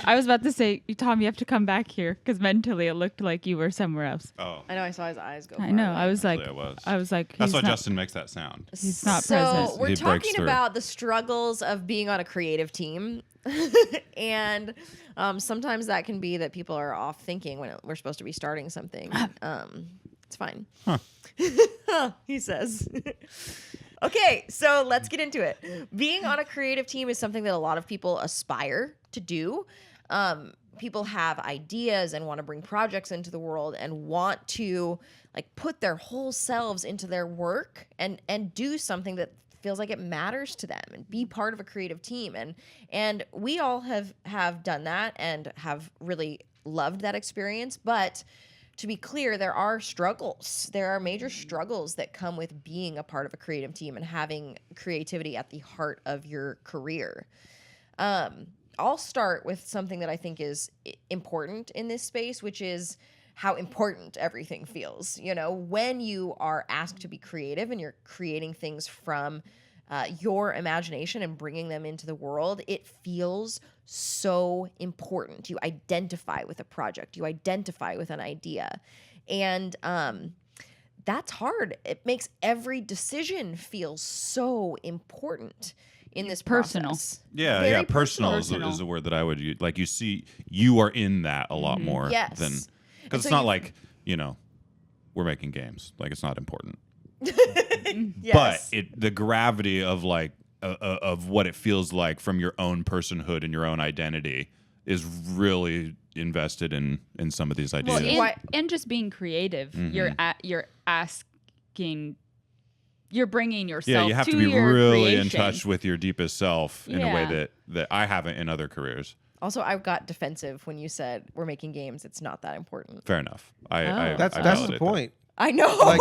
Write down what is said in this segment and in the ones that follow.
I was about to say, Tom, you have to come back here because mentally it looked like you were somewhere else. Oh. I know. I saw his eyes go. I know. Away. I was like, That's why Justin makes that sound. He's not so present. we're He breaks talking through. about the struggles of being on a creative team. And sometimes that can be that people are off thinking when we're supposed to be starting something. It's fine. He says. Okay, so let's get into it. Being on a creative team is something that a lot of people aspire to do. People have ideas and want to bring projects into the world and want to like put their whole selves into their work and do something that feels like it matters to them and be part of a creative team. And we all have done that and have really loved that experience. But to be clear, there are struggles. There are major struggles that come with being a part of a creative team and having creativity at the heart of your career. I'll start with something that I think is important in this space, which is how important everything feels. You know, when you are asked to be creative and you're creating things from your imagination and bringing them into the world, it feels so important. You identify with a project, you identify with an idea. And that's hard. It makes every decision feel so important in this personal. process. Yeah, Very yeah. Personal is a word that I would use. Like you see, you are in that a lot more Yes. than because so it's not like we're making games. Like it's not important. Yes. But the gravity of like of what it feels like from your own personhood and your own identity is really invested in some of these ideas. And just being creative, you're asking. You're bringing yourself. Yeah, you have to be really in touch with your deepest self in a way that I haven't in other careers. Also, I got defensive when you said we're making games. It's not that important. Fair enough. That's the validate point. I know. Like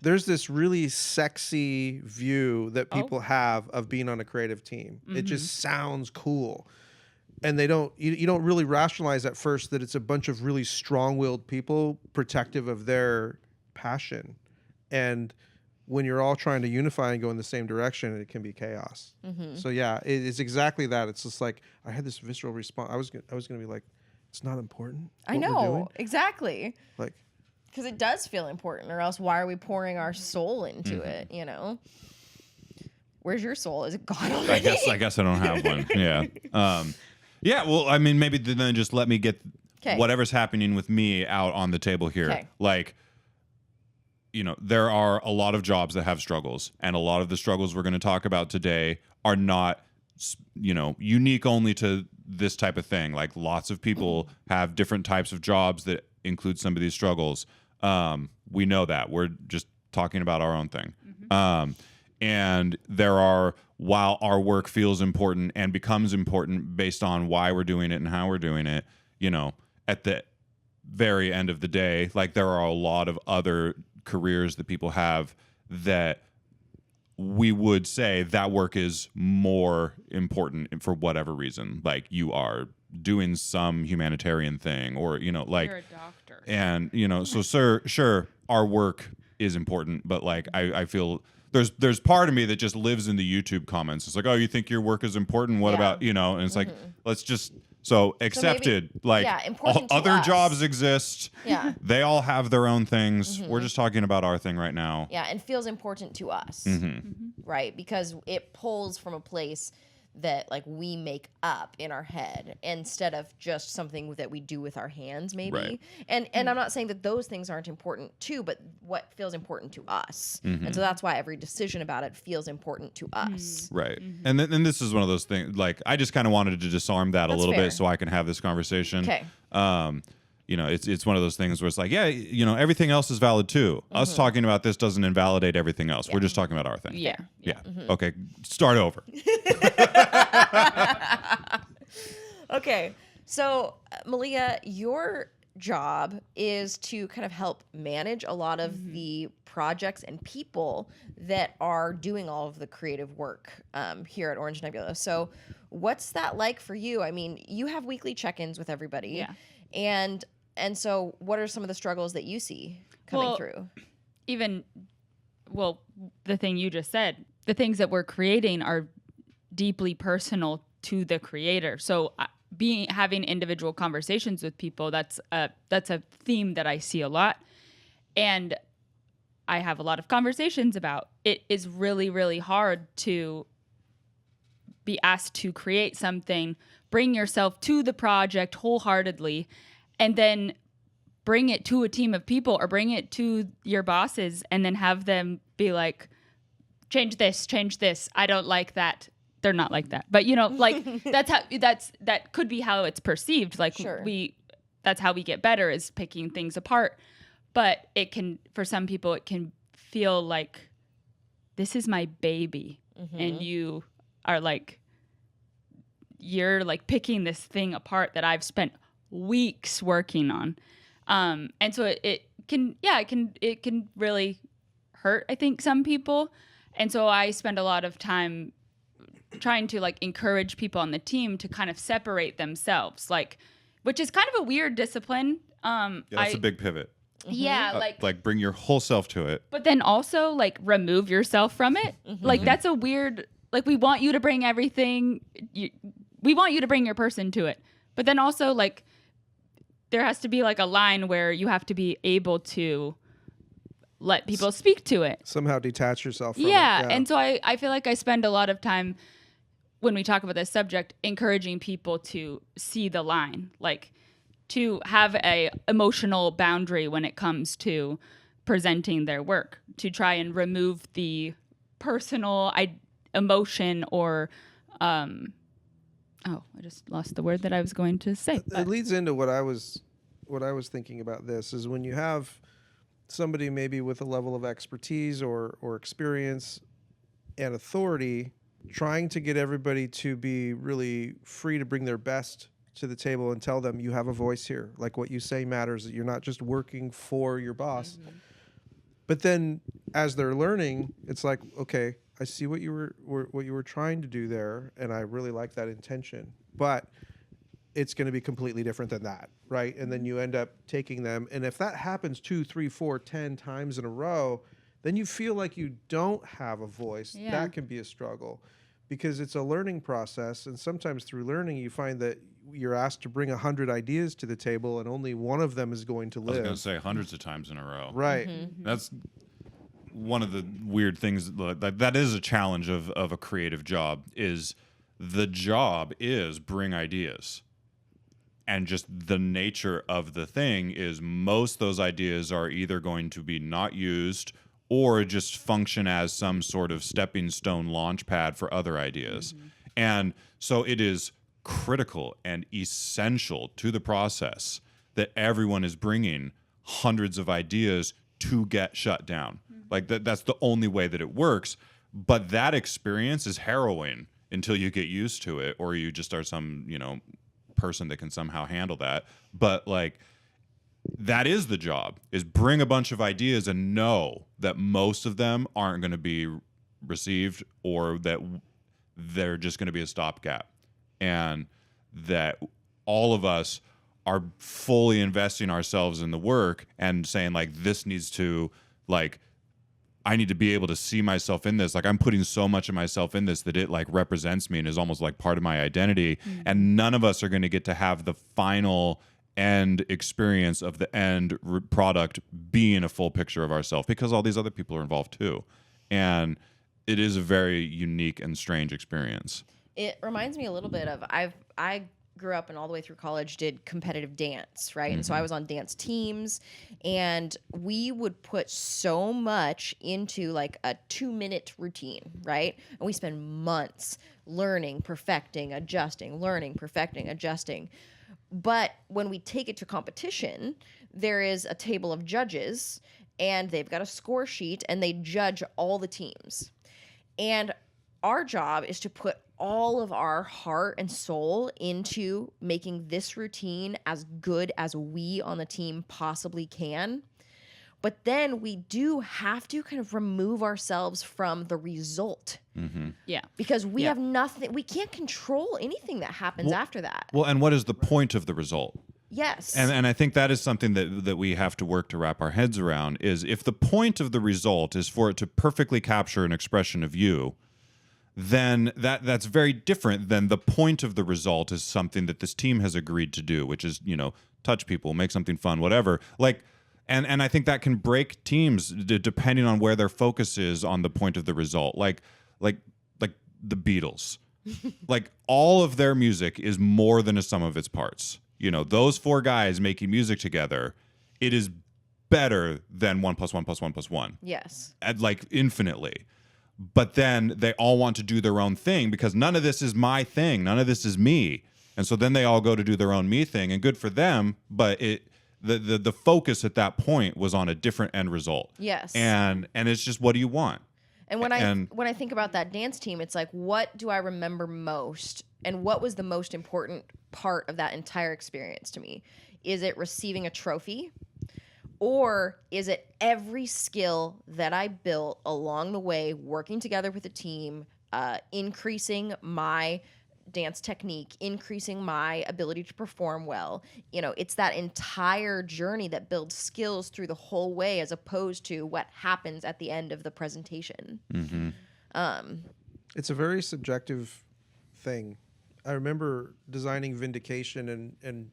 there's this really sexy view that people have of being on a creative team. It just sounds cool. And you don't really rationalize at first that it's a bunch of really strong-willed people protective of their passion. And when you're all trying to unify and go in the same direction, it can be chaos. So yeah, it is exactly that. It's just like I had this visceral response. I was gonna be like, it's not important. I know exactly. Like, because it does feel important, or else why are we pouring our soul into it? You know, where's your soul? Is it gone already? I guess I don't have one. Yeah. Yeah. Well, I mean, maybe then just let me get whatever's happening with me out on the table here. Okay. Like, there are a lot of jobs that have struggles, and a lot of the struggles we're going to talk about today are not, unique only to this type of thing. Like lots of people have different types of jobs that include some of these struggles. We know that. We're just talking about our own thing. And there are, while our work feels important and becomes important based on why we're doing it and how we're doing it, at the very end of the day, like there are a lot of other careers that people have that we would say that work is more important for whatever reason. Like you are doing some humanitarian thing or, like you're a doctor. And, so sure, our work is important, but like I feel there's part of me that just lives in the YouTube comments. It's like, oh, you think your work is important? What about, and it's like, let's just, accepted, important other us. jobs exist. Yeah. They all have their own things. We're just talking about our thing right now. Yeah, and feels important to us, right? Because it pulls from a place that like we make up in our head instead of just something that we do with our hands, maybe. Right. And I'm not saying that those things aren't important too, but what feels important to us, and so that's why every decision about it feels important to us. Right. And this is one of those things. Like I just kind of wanted to disarm that a little bit so I can have this conversation. Okay. It's one of those things where it's like, everything else is valid too. Us talking about this doesn't invalidate everything else. We're just talking about our thing. Yeah. Yeah. Okay. Start over. Okay. So, Malia, your job is to kind of help manage a lot of the projects and people that are doing all of the creative work here at Orange Nebula. So, what's that like for you? I mean, you have weekly check-ins with everybody. Yeah. And so what are some of the struggles that you see coming through? The thing you just said, the things that we're creating are deeply personal to the creator. So having individual conversations with people, that's a theme that I see a lot. And I have a lot of conversations about it. Is really, really hard to be asked to create something, bring yourself to the project wholeheartedly, and then bring it to a team of people or bring it to your bosses and then have them be like, change this. I don't like that. They're not like that. But like that could be how it's perceived. Like Sure. That's how we get better, is picking things apart. But it can, for some people, it can feel like, this is my baby. And you are like, you're like picking this thing apart that I've spent weeks working on. And so it can really hurt, I think, some people. And so I spend a lot of time trying to like encourage people on the team to kind of separate themselves, like, which is kind of a weird discipline. That's a big pivot. Yeah, like bring your whole self to it. But then also like remove yourself from it. Like that's a weird, like we want you to bring everything. We want you to bring your person to it. But then also like there has to be like a line where you have to be able to let people speak to it. Somehow detach yourself from it. Yeah. And so I feel like I spend a lot of time when we talk about this subject encouraging people to see the line, like to have a emotional boundary when it comes to presenting their work, to try and remove the personal emotion or I just lost the word that I was going to say. It leads into what I was thinking about this is when you have somebody maybe with a level of expertise or experience and authority, trying to get everybody to be really free to bring their best to the table and tell them you have a voice here. Like what you say matters, that you're not just working for your boss. But then as they're learning, it's like, okay, I see what you were trying to do there, and I really like that intention. But it's going to be completely different than that, right? And then you end up taking them, and if that happens 2, 3, 4, 10 times in a row, then you feel like you don't have a voice. Yeah. That can be a struggle because it's a learning process, and sometimes through learning you find that you're asked to bring 100 ideas to the table and only one of them is going to live. I was going to say hundreds of times in a row. Right. That's one of the weird things that is a challenge of a creative job, is the job is bring ideas. And just the nature of the thing is most of those ideas are either going to be not used or just function as some sort of stepping stone launch pad for other ideas. And so it is critical and essential to the process that everyone is bringing hundreds of ideas to get shut down. Like that's the only way that it works. But that experience is harrowing until you get used to it, or you just are some, person that can somehow handle that. But like that is the job, is bring a bunch of ideas and know that most of them aren't going to be received, or that they're just going to be a stopgap, and that all of us are fully investing ourselves in the work and saying like, this needs to, like, I need to be able to see myself in this. Like I'm putting so much of myself in this that it like represents me and is almost like part of my identity. And none of us are going to get to have the final end experience of the end product being a full picture of ourselves, because all these other people are involved too. And it is a very unique and strange experience. It reminds me a little bit of I grew up and all the way through college did competitive dance, right? And so I was on dance teams, and we would put so much into like a 2-minute routine, right? And we spend months learning, perfecting, adjusting, learning, perfecting, adjusting. But when we take it to competition, there is a table of judges, and they've got a score sheet, and they judge all the teams. And our job is to put all of our heart and soul into making this routine as good as we on the team possibly can. But then we do have to kind of remove ourselves from the result. Yeah. Because we have nothing, we can't control anything that happens after that. Well, and what is the point of the result? Yes. And I think that is something that we have to work to wrap our heads around, is if the point of the result is for it to perfectly capture an expression of you, then that's very different than the point of the result is something that this team has agreed to do, which is, touch people, make something fun, whatever. Like, and I think that can break teams depending on where their focus is on the point of the result. Like the Beatles, like all of their music is more than a sum of its parts. Those 4 guys making music together, it is better than 1 + 1 + 1 + 1. Yes. Like infinitely. But then they all want to do their own thing because none of this is my thing. None of this is me. And so then they all go to do their own me thing, and good for them. But the focus at that point was on a different end result. Yes. And it's just, what do you want? And when I think about that dance team, it's like, what do I remember most? And what was the most important part of that entire experience to me? Is it receiving a trophy? Or is it every skill that I built along the way, working together with a team, increasing my dance technique, increasing my ability to perform well? It's that entire journey that builds skills through the whole way, as opposed to what happens at the end of the presentation. Mm-hmm. It's a very subjective thing. I remember designing Vindication and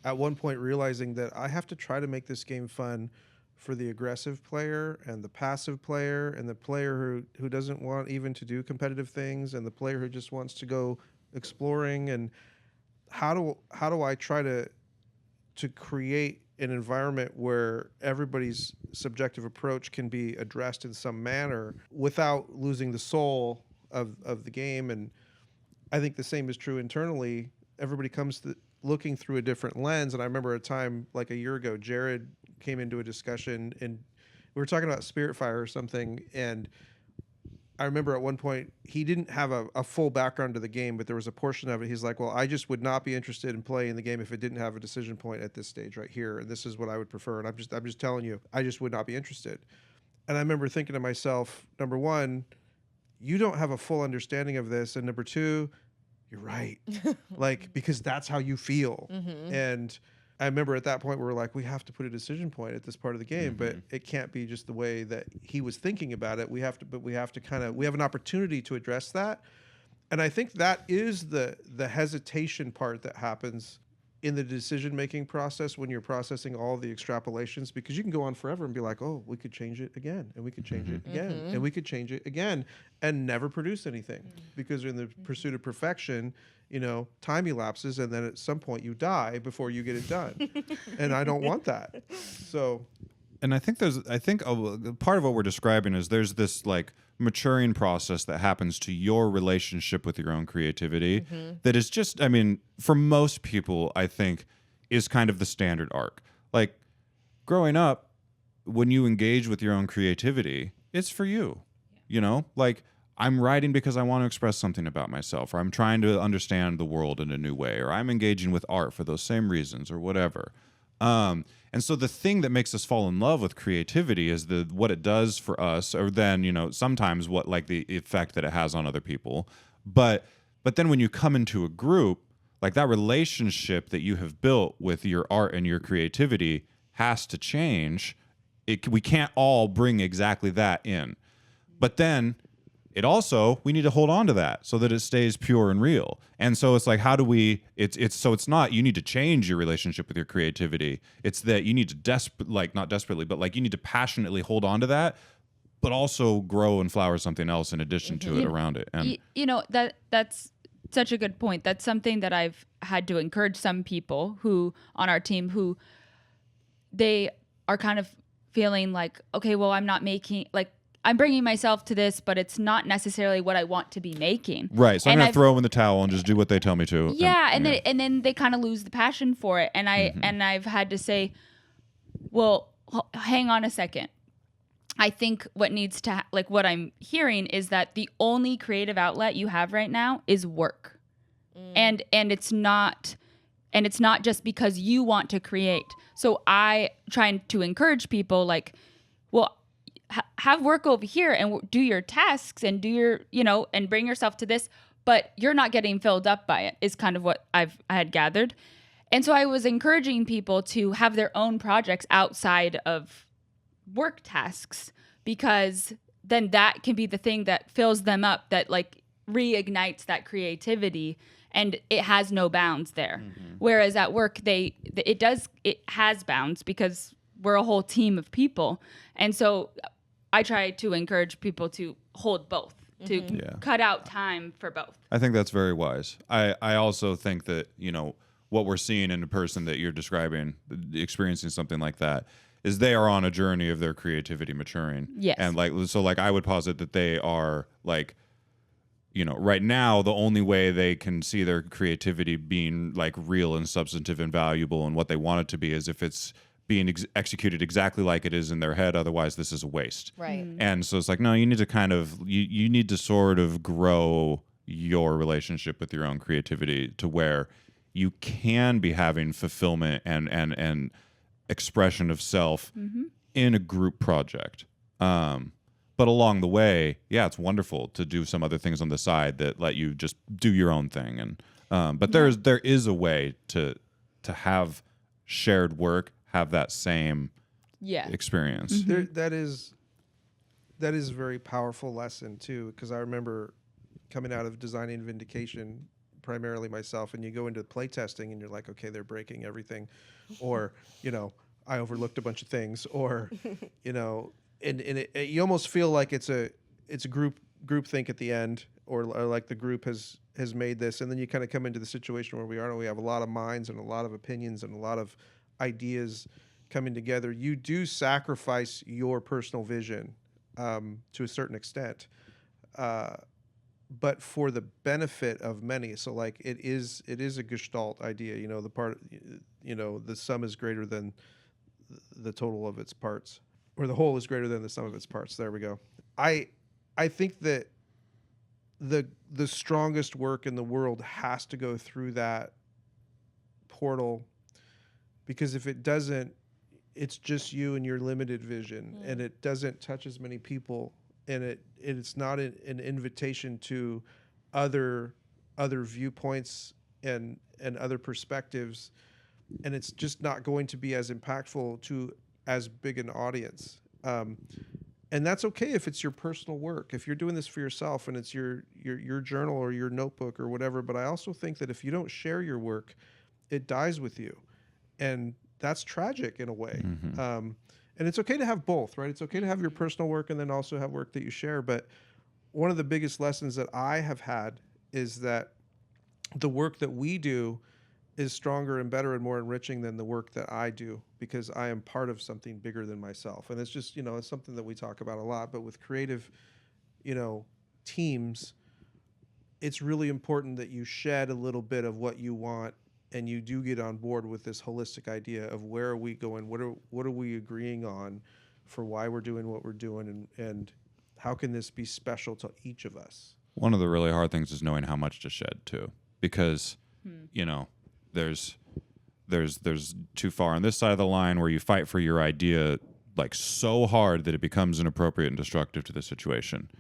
at one point realizing that I have to try to make this game fun for the aggressive player and the passive player and the player who doesn't want even to do competitive things and the player who just wants to go exploring. And how do I try to create an environment where everybody's subjective approach can be addressed in some manner without losing the soul of the game? And I think the same is true internally. Everybody comes looking through a different lens. And I remember a time like a year ago, Jared came into a discussion and we were talking about Spiritfire or something. And I remember at one point, he didn't have a full background to the game, but there was a portion of it. He's like, well, I just would not be interested in playing the game if it didn't have a decision point at this stage right here. And this is what I would prefer. And I'm just telling you, I just would not be interested. And I remember thinking to myself, number one, you don't have a full understanding of this. And number two, you're right. Because that's how you feel. Mm-hmm. And I remember at that point we were like, we have to put a decision point at this part of the game, but it can't be just the way that he was thinking about it. We have an opportunity to address that. And I think that is the hesitation part that happens in the decision-making process when you're processing all the extrapolations, because you can go on forever and be like, oh, we could change it again, and we could change it again, and we could change it again, and never produce anything. Because in the pursuit of perfection, time elapses, and then at some point you die before you get it done. And I don't want that. So... And I think part of what we're describing is there's this like maturing process that happens to your relationship with your own creativity that is just, for most people, I think, is kind of the standard arc. Like growing up, when you engage with your own creativity, it's for you, like I'm writing because I want to express something about myself, or I'm trying to understand the world in a new way, or I'm engaging with art for those same reasons or whatever. And so the thing that makes us fall in love with creativity is what it does for us, or then, sometimes what like the effect that it has on other people. But then when you come into a group, like that relationship that you have built with your art and your creativity has to change. We can't all bring exactly that in. But then we need to hold on to that so that it stays pure and real. And so it's like, how do we, it's not, you need to change your relationship with your creativity. It's that you need to not desperately, but like you need to passionately hold on to that, but also grow and flower something else in addition to it around it. And that's such a good point. That's something that I've had to encourage some people who on our team who they are kind of feeling like, okay, well, I'm bringing myself to this, but it's not necessarily what I want to be making. Right. So I'm going to throw in the towel and just do what they tell me to. Yeah. And then they kind of lose the passion for it. And I've had to say, well, hang on a second. I think what needs to, what I'm hearing is that the only creative outlet you have right now is work. And it's not just because you want to create. So I trying to encourage people have work over here and do your tasks and do your, and bring yourself to this, but you're not getting filled up by it is kind of what I had gathered. And so I was encouraging people to have their own projects outside of work tasks, because then that can be the thing that fills them up, that reignites that creativity, and it has no bounds there. Whereas at work, it has bounds because we're a whole team of people. And so I try to encourage people to hold both, to cut out time for both. I think that's very wise. I also think that, what we're seeing in a person that you're describing, experiencing something like that, is they are on a journey of their creativity maturing. Yes. And I would posit that they are like, right now, the only way they can see their creativity being like real and substantive and valuable and what they want it to be is if it's being executed exactly like it is in their head. Otherwise, this is a waste. Right. And so it's like, no, you need to you need to sort of grow your relationship with your own creativity to where you can be having fulfillment and expression of self in a group project. But along the way, it's wonderful to do some other things on the side that let you just do your own thing. And but there is a way to have shared work, have that same experience. That is a very powerful lesson too, because I remember coming out of designing Vindication, primarily myself, and you go into play testing and you're like, okay, they're breaking everything, or I overlooked a bunch of things, or and you almost feel like it's a group think at the end, or like the group has made this, and then you kind of come into the situation where we have a lot of minds and a lot of opinions and a lot of ideas coming together. You do sacrifice your personal vision to a certain extent, but for the benefit of many. So like it is a Gestalt idea. The sum is greater than the total of its parts, or the whole is greater than the sum of its parts. There we go. I think that the strongest work in the world has to go through that portal, because if it doesn't, it's just you and your limited vision, and it doesn't touch as many people, and it's not an invitation to other viewpoints and other perspectives, and it's just not going to be as impactful to as big an audience. And that's okay if it's your personal work, if you're doing this for yourself and it's your journal or your notebook or whatever. But I also think that if you don't share your work, it dies with you, and that's tragic in a way. And it's okay to have both, right? It's okay to have your personal work and then also have work that you share. But one of the biggest lessons that I have had is that the work that we do is stronger and better and more enriching than the work that I do, because I am part of something bigger than myself. And it's just, it's something that we talk about a lot. But with creative, teams, it's really important that you shed a little bit of what you want, and you do get on board with this holistic idea of where are we going, what are we agreeing on for why we're doing what we're doing, and how can this be special to each of us. One of the really hard things is knowing how much to shed too, because there's too far on this side of the line where you fight for your idea like so hard that it becomes inappropriate and destructive to the situation.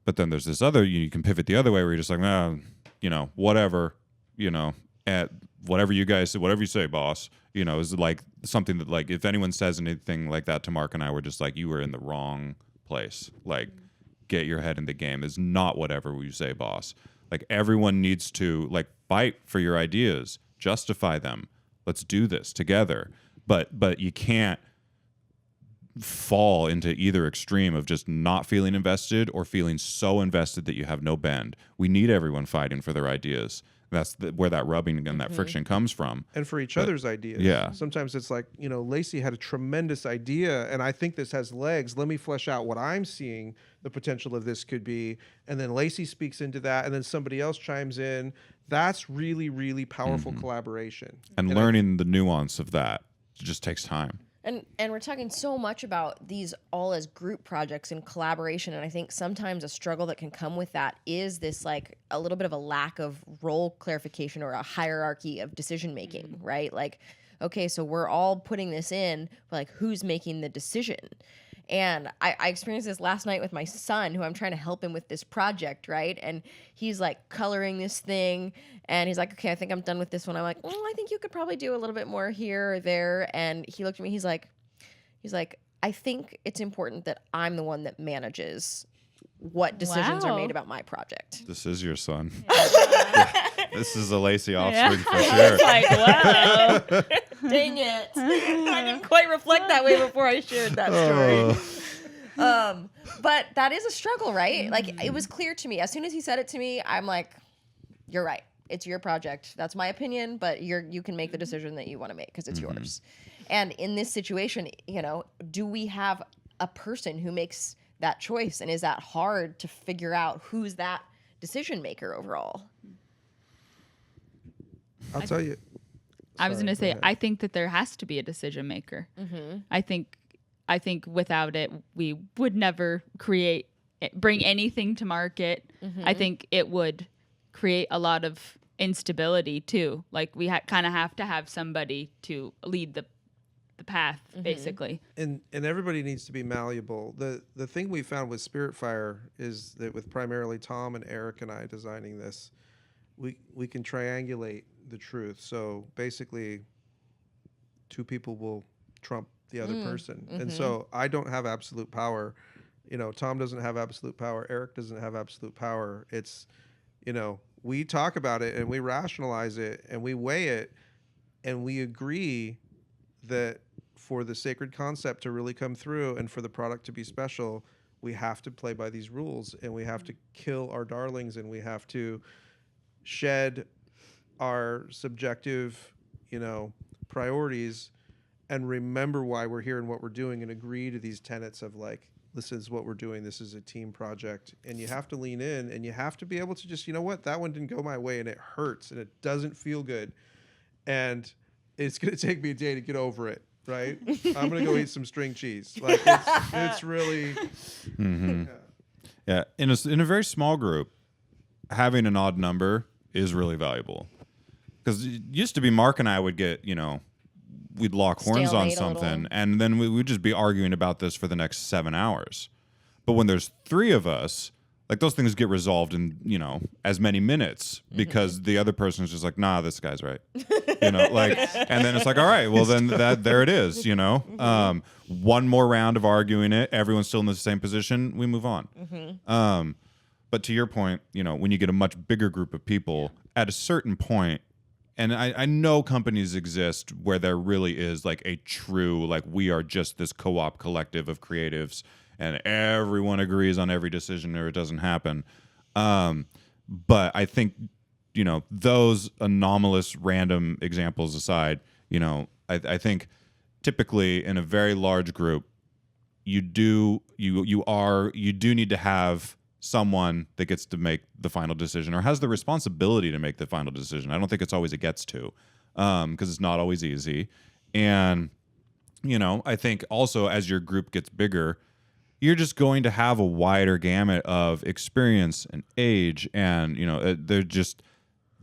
But then there's this other, you can pivot the other way where you're just like, whatever, at whatever you guys say, whatever you say, boss, is like something that, like, if anyone says anything like that to Mark and I, we're just like, you were in the wrong place. Like, get your head in the game. Is not whatever you say, boss. Like, everyone needs to like fight for your ideas, justify them. Let's do this together. But you can't fall into either extreme of just not feeling invested or feeling so invested that you have no bend. We need everyone fighting for their ideas. That's where that rubbing and that friction comes from. And for each other's ideas. Yeah. Sometimes it's like, Lacey had a tremendous idea, and I think this has legs. Let me flesh out what I'm seeing the potential of this could be. And then Lacey speaks into that, and then somebody else chimes in. That's really, really powerful collaboration. And learning the nuance of that just takes time. And we're talking so much about these all as group projects and collaboration, and I think sometimes a struggle that can come with that is this, like, a little bit of a lack of role clarification or a hierarchy of decision making, right? Like, okay, so we're all putting this in, but like, who's making the decision? And I experienced this last night with my son, who I'm trying to help him with this project, right? And he's like coloring this thing, and he's like, okay, I think I'm done with this one. I'm like, I think you could probably do a little bit more here or there. And he looked at me, he's like, I think it's important that I'm the one that manages what decisions are Wow. made about my project. This is your son. Yeah. This is a Lacey offspring for sure. It's like, wow. Dang it. I didn't quite reflect that way before I shared that story. But that is a struggle, right? Like, it was clear to me. As soon as he said it to me, I'm like, you're right. It's your project. That's my opinion, but you can make the decision that you want to make because it's yours. And in this situation, do we have a person who makes that choice? And is that hard to figure out who's that decision maker overall? I'll tell you. I was Sorry, going to go say, ahead. I think that there has to be a decision maker. I think without it, we would never bring anything to market. I think it would create a lot of instability too. Like we kind of have to have somebody to lead the path, basically. And everybody needs to be malleable. The thing we found with Spiritfire is that with primarily Tom and Eric and I designing this, we can triangulate the truth. So basically, two people will trump the other person. And so I don't have absolute power. Tom doesn't have absolute power. Eric doesn't have absolute power. It's, we talk about it and we rationalize it and we weigh it and we agree that for the sacred concept to really come through and for the product to be special, we have to play by these rules and we have to kill our darlings and we have to shed our subjective, priorities and remember why we're here and what we're doing and agree to these tenets of like, this is what we're doing. This is a team project. And you have to lean in and you have to be able to just, that one didn't go my way and it hurts and it doesn't feel good. And it's going to take me a day to get over it, right? I'm going to go eat some string cheese. Like it's really... Yeah. In a very small group, having an odd number is really valuable. Because it used to be Mark and I would get, we'd lock horns on Stalemate a something little. and then we would just be arguing about this for the next 7 hours. But when there's 3 of us, like those things get resolved in, as many minutes because the other person is just like, nah, this guy's right. And then it's like, all right, well then there it is, one more round of arguing it. Everyone's still in the same position. We move on. But to your point, when you get a much bigger group of people at a certain point, and I know companies exist where there really is like a true, like we are just this co-op collective of creatives and everyone agrees on every decision or it doesn't happen. But I think, those anomalous random examples aside, I think typically in a very large group, you do need to have someone that gets to make the final decision or has the responsibility to make the final decision. I don't think it's always a gets to, because it's not always easy. And, I think also as your group gets bigger, you're just going to have a wider gamut of experience and age. And,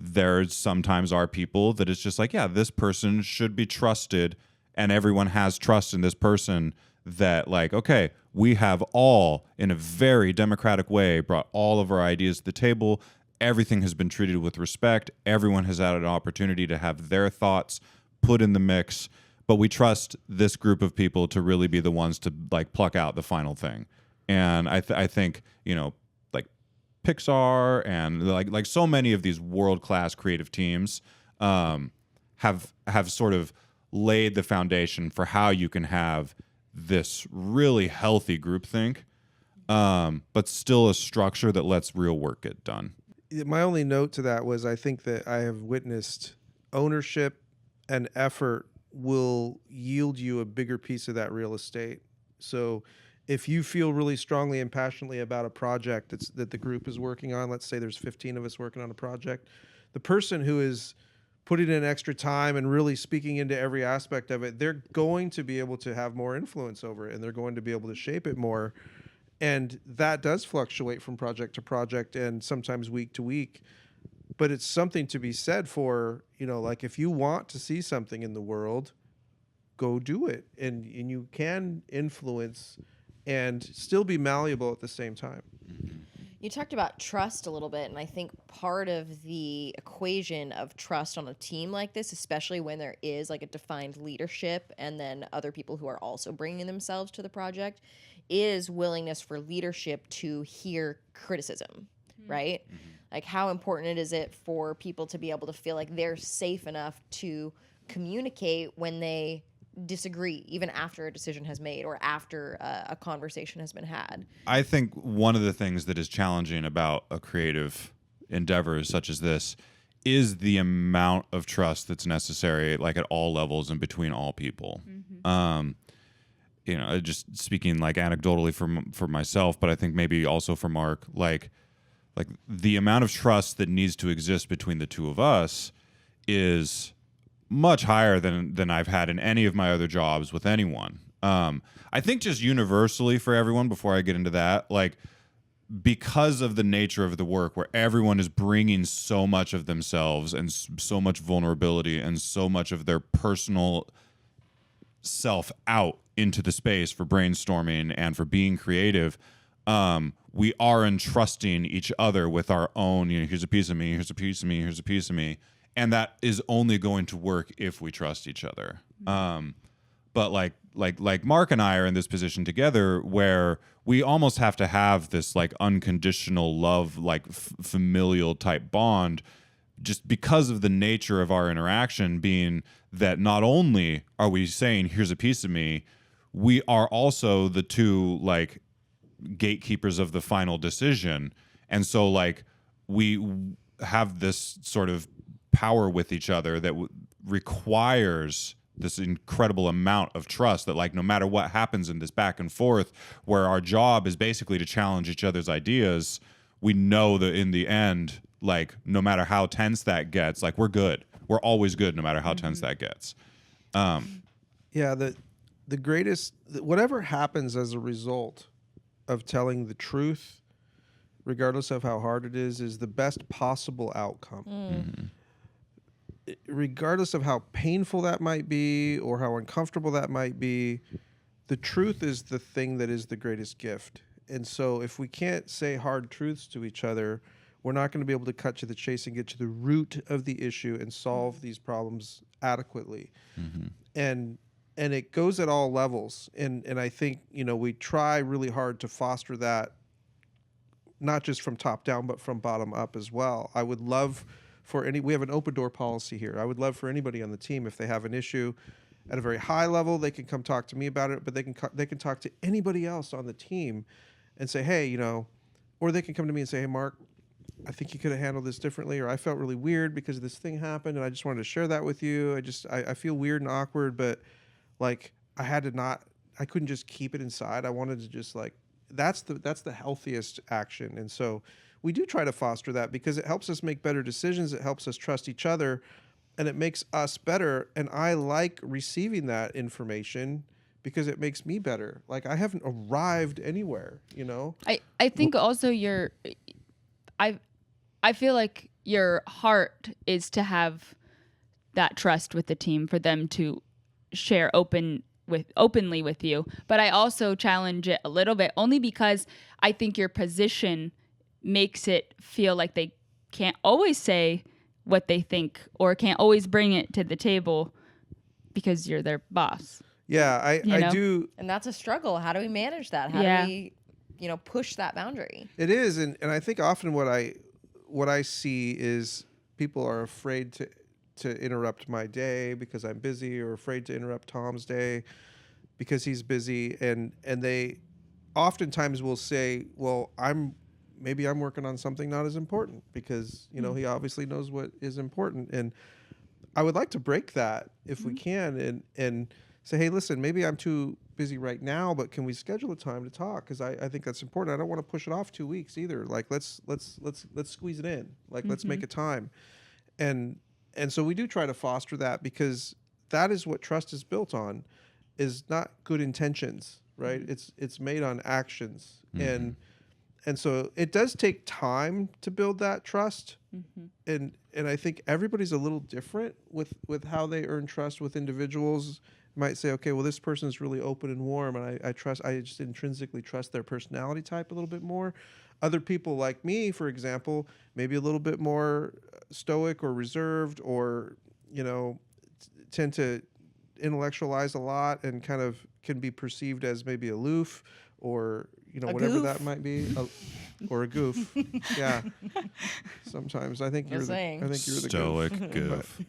there sometimes are people that it's just like, yeah, this person should be trusted and everyone has trust in this person that like, okay, we have all in a very democratic way brought all of our ideas to the table. Everything has been treated with respect. Everyone has had an opportunity to have their thoughts put in the mix, but we trust this group of people to really be the ones to like pluck out the final thing. And I think, like Pixar and like so many of these world-class creative teams have sort of laid the foundation for how you can have this really healthy groupthink, but still a structure that lets real work get done. My only note to that was I think that I have witnessed ownership and effort will yield you a bigger piece of that real estate. So if you feel really strongly and passionately about a project that the group is working on, let's say there's 15 of us working on a project, the person who is putting in extra time and really speaking into every aspect of it, they're going to be able to have more influence over it and they're going to be able to shape it more. And that does fluctuate from project to project and sometimes week to week. But it's something to be said for, like if you want to see something in the world, go do it. And you can influence and still be malleable at the same time. You talked about trust a little bit, and I think part of the equation of trust on a team like this, especially when there is like a defined leadership and then other people who are also bringing themselves to the project, is willingness for leadership to hear criticism, right? Like, how important is it for people to be able to feel like they're safe enough to communicate when they disagree, even after a decision has made or after a conversation has been had? I think one of the things that is challenging about a creative endeavor such as this is the amount of trust that's necessary, like at all levels and between all people. You know, just speaking like anecdotally for myself, but I think maybe also for Mark, like the amount of trust that needs to exist between the two of us is much higher than I've had in any of my other jobs with anyone. I think just universally for everyone, before I get into that, like, because of the nature of the work where everyone is bringing so much of themselves and so much vulnerability and so much of their personal self out into the space for brainstorming and for being creative, we are entrusting each other with our own, you know, here's a piece of me, here's a piece of me, here's a piece of me. And that is only going to work if we trust each other. But like Mark and I are in this position together where we almost have to have this like unconditional love, like familial type bond, just because of the nature of our interaction being that not only are we saying, here's a piece of me, we are also the two like gatekeepers of the final decision. And so like we have this sort of power with each other that requires this incredible amount of trust that like no matter what happens in this back and forth where our job is basically to challenge each other's ideas, we know that in the end, like no matter how tense that gets, like we're good. We're always good no matter how tense that gets. Yeah, the greatest, whatever happens as a result of telling the truth, regardless of how hard it is the best possible outcome. Regardless of how painful that might be or how uncomfortable that might be, the truth is the thing that is the greatest gift. And so if we can't say hard truths to each other, we're not going to be able to cut to the chase and get to the root of the issue and solve these problems adequately. And it goes at all levels. And I think, you know, we try really hard to foster that, not just from top down, but from bottom up as well. I would love we have an open door policy here. I would love for anybody on the team, if they have an issue at a very high level, they can come talk to me about it, but they can talk to anybody else on the team and say, hey, you know, or they can come to me and say, hey, Mark, I think you could have handled this differently, or I felt really weird because this thing happened and I just wanted to share that with you. I feel weird and awkward, but like I couldn't just keep it inside. I wanted to just like, that's the healthiest action. And so we do try to foster that because it helps us make better decisions. It helps us trust each other and it makes us better. And I like receiving that information because it makes me better. Like I haven't arrived anywhere, you know? I think also I feel like your heart is to have that trust with the team for them to share openly with you. But I also challenge it a little bit only because I think your position makes it feel like they can't always say what they think or can't always bring it to the table because you're their boss. Yeah, I do. And that's a struggle. How do we manage that? How do we, you know, push that boundary? It is. And I think often what I see is people are afraid to interrupt my day because I'm busy, or afraid to interrupt Tom's day because he's busy. And they oftentimes will say, well, maybe I'm working on something not as important because, you know, he obviously knows what is important. And I would like to break that if we can and say, hey, listen, maybe I'm too busy right now, but can we schedule a time to talk? Because I think that's important. I don't want to push it off 2 weeks either. Like let's squeeze it in. Like let's make a time. And so we do try to foster that because that is what trust is built on, is not good intentions, right? It's made on actions. And so it does take time to build that trust. And I think everybody's a little different with how they earn trust with individuals. You might say, okay, well, this person is really open and warm, and I just intrinsically trust their personality type a little bit more. Other people like me, for example, maybe a little bit more stoic or reserved, or, tend to intellectualize a lot and kind of can be perceived as maybe aloof, or whatever goof. that might be, or a goof. Yeah. Sometimes I think you're the stoic goof.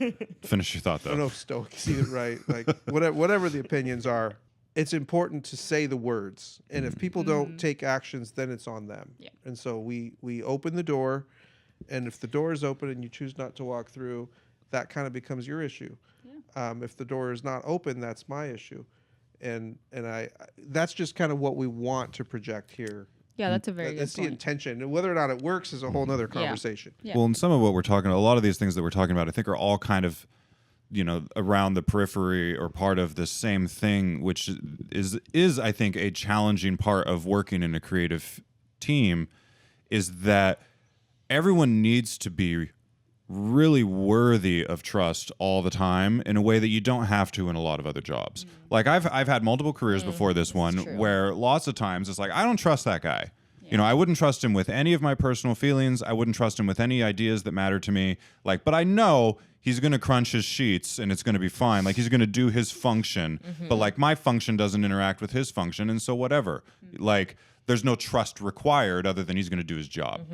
Finish your thought I though. don't know if stoic is even right. Like whatever the opinions are, it's important to say the words. And if people don't take actions, then it's on them. Yeah. And so we open the door, and if the door is open and you choose not to walk through, that kind of becomes your issue. Yeah. If the door is not open, that's my issue. And I that's just kind of what we want to project here. Yeah, that's a very good That's the point. intention. And whether or not it works is a whole nother conversation. Yeah. Well, and some of what we're talking about, a lot of these things that we're talking about, I think are all kind of, around the periphery or part of the same thing, which is I think a challenging part of working in a creative team, is that everyone needs to be really worthy of trust all the time in a way that you don't have to in a lot of other jobs. Like I've had multiple careers before this one true. where lots of times it's like, I don't trust that guy. I wouldn't trust him with any of my personal feelings. I wouldn't trust him with any ideas that matter to me. Like, but I know he's going to crunch his sheets and it's going to be fine. Like he's going to do his function, but like my function doesn't interact with his function. And so whatever, like there's no trust required other than he's going to do his job.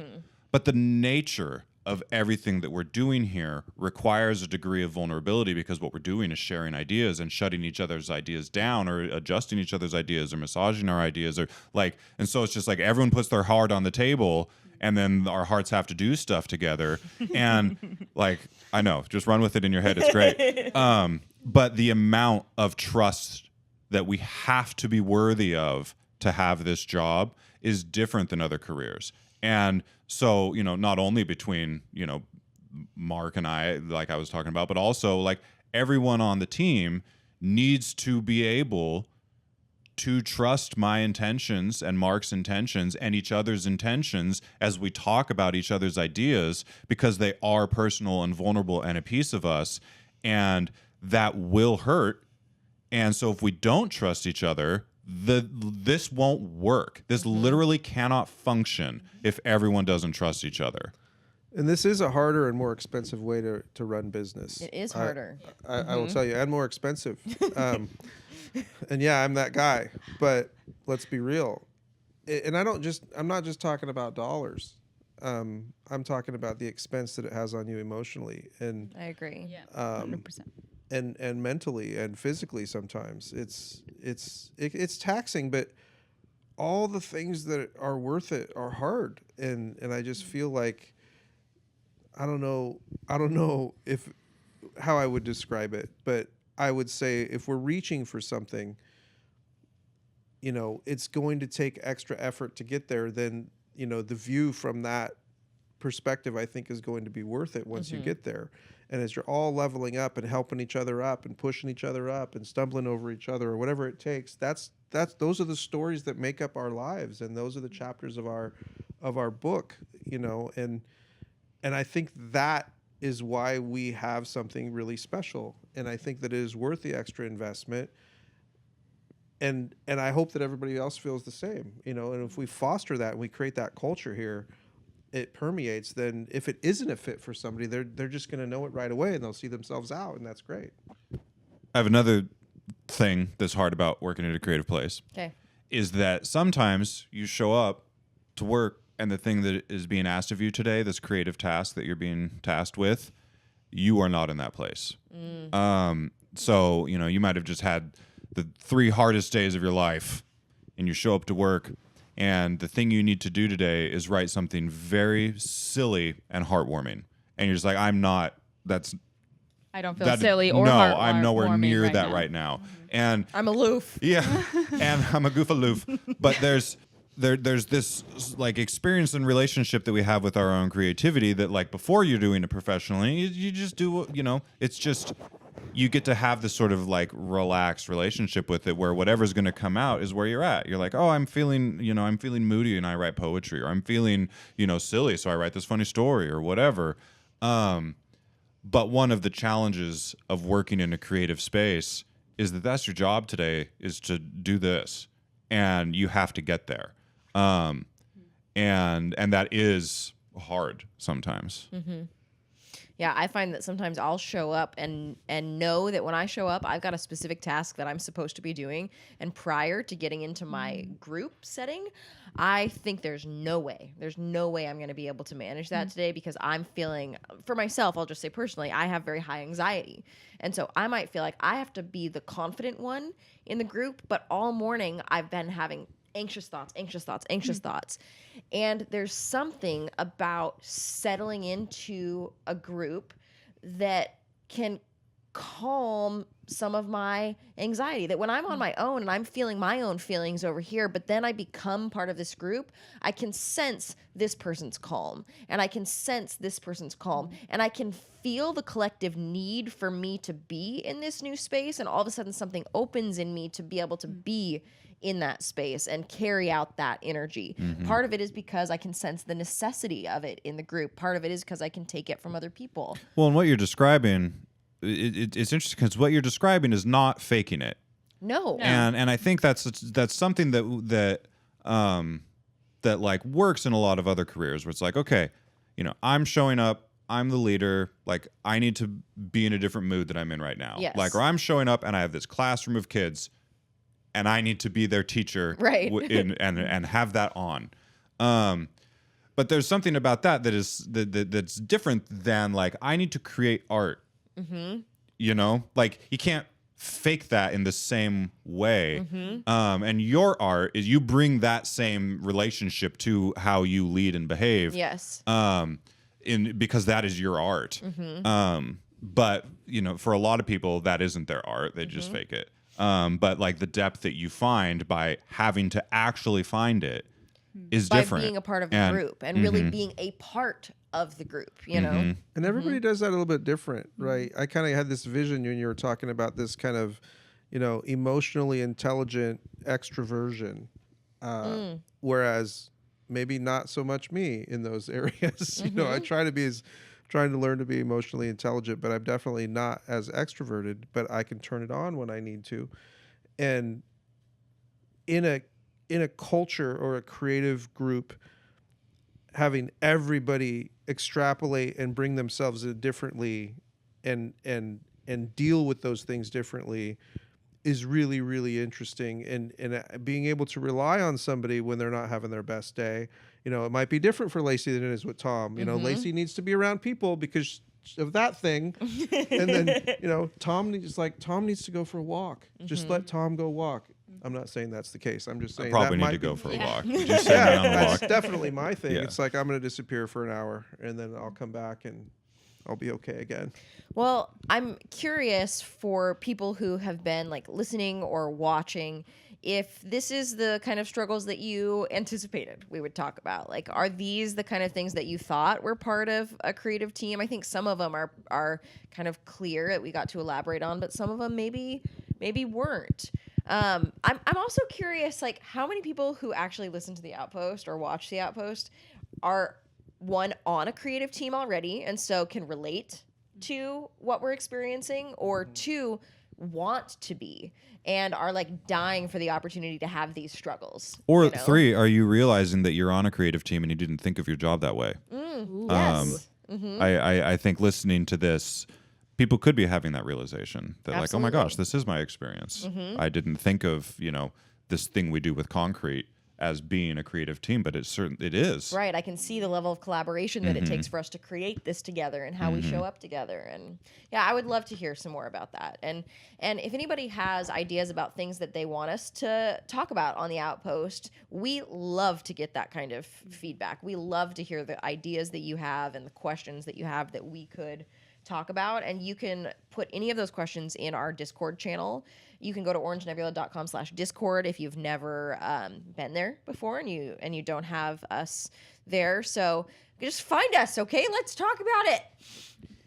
But the nature of everything that we're doing here requires a degree of vulnerability, because what we're doing is sharing ideas and shutting each other's ideas down, or adjusting each other's ideas, or massaging our ideas, or like, and so it's just like everyone puts their heart on the table, and then our hearts have to do stuff together. And like, I know, just run with it in your head. It's great. But the amount of trust that we have to be worthy of to have this job is different than other careers. And so, not only between, Mark and I, like I was talking about, but also like everyone on the team needs to be able to trust my intentions and Mark's intentions and each other's intentions as we talk about each other's ideas, because they are personal and vulnerable and a piece of us, and that will hurt. And so if we don't trust each other, this won't work. This literally cannot function if everyone doesn't trust each other. And this is a harder and more expensive way to run business. It is harder. I will tell you, and more expensive. And yeah, I'm that guy. But let's be real. And I'm not just talking about dollars. I'm talking about the expense that it has on you emotionally, and I agree. Yeah, 100%. and mentally and physically. Sometimes it's taxing, but all the things that are worth it are hard. And I just feel like, I don't know if how I would describe it, but I would say if we're reaching for something, it's going to take extra effort to get there. Then, the view from that perspective, I think, is going to be worth it once you get there. And as you're all leveling up and helping each other up and pushing each other up and stumbling over each other or whatever it takes, those are the stories that make up our lives, and those are the chapters of our book, and I think that is why we have something really special, and I think that it is worth the extra investment. And I hope that everybody else feels the same, and if we foster that and we create that culture here, it permeates. Then if it isn't a fit for somebody, they're just going to know it right away, and they'll see themselves out, and that's great. I have another thing that's hard about working at a creative place. Okay. Is that sometimes you show up to work, and the thing that is being asked of you today, this creative task that you're being tasked with, you are not in that place. So, you might have just had the 3 hardest days of your life, and you show up to work, and the thing you need to do today is write something very silly and heartwarming. And you're just like, I don't feel silly or I'm nowhere heartwarming near right that now. right now. And I'm aloof. yeah, and I'm a goof aloof. But there's this like experience and relationship that we have with our own creativity that, like, before you're doing it professionally, you just do, it's just, you get to have this sort of like relaxed relationship with it, where whatever's going to come out is where you're at. You're like, oh, I'm feeling moody and I write poetry, or I'm feeling, silly, so I write this funny story or whatever. But one of the challenges of working in a creative space is that that's your job today, is to do this, and you have to get there. and that is hard sometimes. Yeah, I find that sometimes I'll show up and know that when I show up, I've got a specific task that I'm supposed to be doing. And prior to getting into my group setting, I think there's no way I'm going to be able to manage that today, because I'm feeling, for myself, I'll just say personally, I have very high anxiety. And so I might feel like I have to be the confident one in the group, but all morning I've been having anxious thoughts. And there's something about settling into a group that can calm some of my anxiety, that when I'm on my own and I'm feeling my own feelings over here, but then I become part of this group, I can sense this person's calm, and I can sense this person's calm, and I can feel the collective need for me to be in this new space, and all of a sudden something opens in me to be able to be in that space and carry out that energy. Part of it is because I can sense the necessity of it in the group. Part of it is because I can take it from other people. Well, and what you're describing, it's interesting because what you're describing is not faking it. No. And I think that's something that like works in a lot of other careers, where it's like, okay, I'm showing up, I'm the leader, like I need to be in a different mood that I'm in right now. Yes. Like, or I'm showing up and I have this classroom of kids and I need to be their teacher, right? and have that on. But there's something about that's different than like, I need to create art. Like you can't fake that in the same way. And your art is, you bring that same relationship to how you lead and behave. Yes. Because that is your art. But for a lot of people, that isn't their art. They just fake it. But like the depth that you find by having to actually find it is different. By being a part of the group and really being a part of the group, And everybody does that a little bit different, right? I kind of had this vision when you were talking about this kind of, emotionally intelligent extroversion, whereas maybe not so much me in those areas. I trying to learn to be emotionally intelligent, but I'm definitely not as extroverted, but I can turn it on when I need to. And in a culture or a creative group, having everybody extrapolate and bring themselves in differently and deal with those things differently is really, really interesting. And being able to rely on somebody when they're not having their best day. It might be different for Lacey than it is with Tom. Lacey needs to be around people because of that thing. And then, Tom needs to go for a walk. Just let Tom go walk. I'm not saying that's the case. I'm just saying I probably that need to go for a walk. Just yeah, send me on a that's walk. definitely my thing. Yeah. It's like I'm going to disappear for an hour and then I'll come back and I'll be okay again. Well, I'm curious for people who have been like listening or watching, if this is the kind of struggles that you anticipated we would talk about. Like, are these the kind of things that you thought were part of a creative team? I think some of them are kind of clear that we got to elaborate on, but some of them maybe weren't. I'm also curious, like, how many people who actually listen to the Outpost or watch the Outpost are, one, on a creative team already and so can relate to what we're experiencing, or two, want to be and are like dying for the opportunity to have these struggles. Or three, are you realizing that you're on a creative team and you didn't think of your job that way? Yes. I think listening to this, people could be having that realization that like, oh my gosh, this is my experience. I didn't think of, this thing we do with concrete as being a creative team, but it is. Right. I can see the level of collaboration that it takes for us to create this together and how we show up together. And yeah, I would love to hear some more about that. And if anybody has ideas about things that they want us to talk about on the Outpost, we love to get that kind of feedback. We love to hear the ideas that you have and the questions that you have that we could talk about. And you can put any of those questions in our Discord channel. You can go to orangenebula.com/Discord if you've never been there before and you don't have us there. So just find us, okay? Let's talk about it.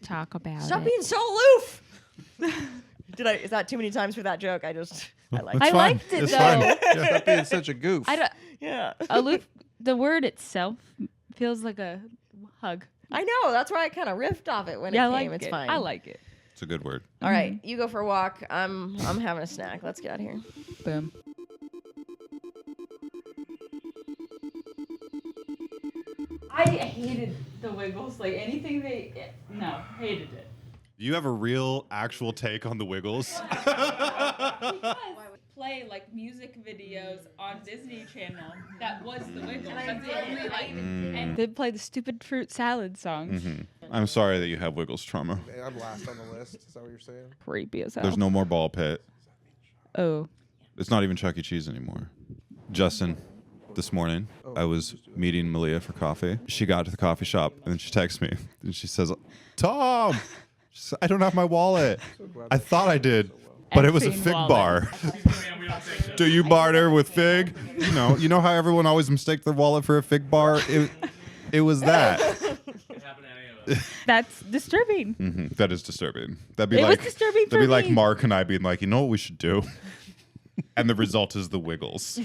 Stop being so aloof. Is that too many times for that joke? I liked it It's though. fine. Yeah, stop being such a goof. Yeah. Aloof, the word itself feels like a hug. I know. That's why I kind of riffed off it when it came. It's fine. I like it. It's a good word. All right, you go for a walk. I'm having a snack. Let's get out of here. Boom. I hated the Wiggles. Like anything hated it. You have a real, actual take on the Wiggles? Because play like music videos on Disney Channel. That was the Wiggles. That's the only like. And they play the stupid fruit salad songs. I'm sorry that you have Wiggles trauma. I'm last on the list. Is that what you're saying? Creepy as hell. There's no more ball pit. Oh. It's not even Chuck E. Cheese anymore. Justin, this morning, I was meeting Malia for coffee. She got to the coffee shop, and then she texts me, and she says, Tom, she said, I don't have my wallet. I thought I did, but it was a fig bar. Do you barter with fig? You know how everyone always mistakes their wallet for a fig bar? It was that. That's disturbing. That is disturbing. That'd be It was like disturbing for that'd be like me. Mark and I being like, you know what we should do? And the result is the Wiggles.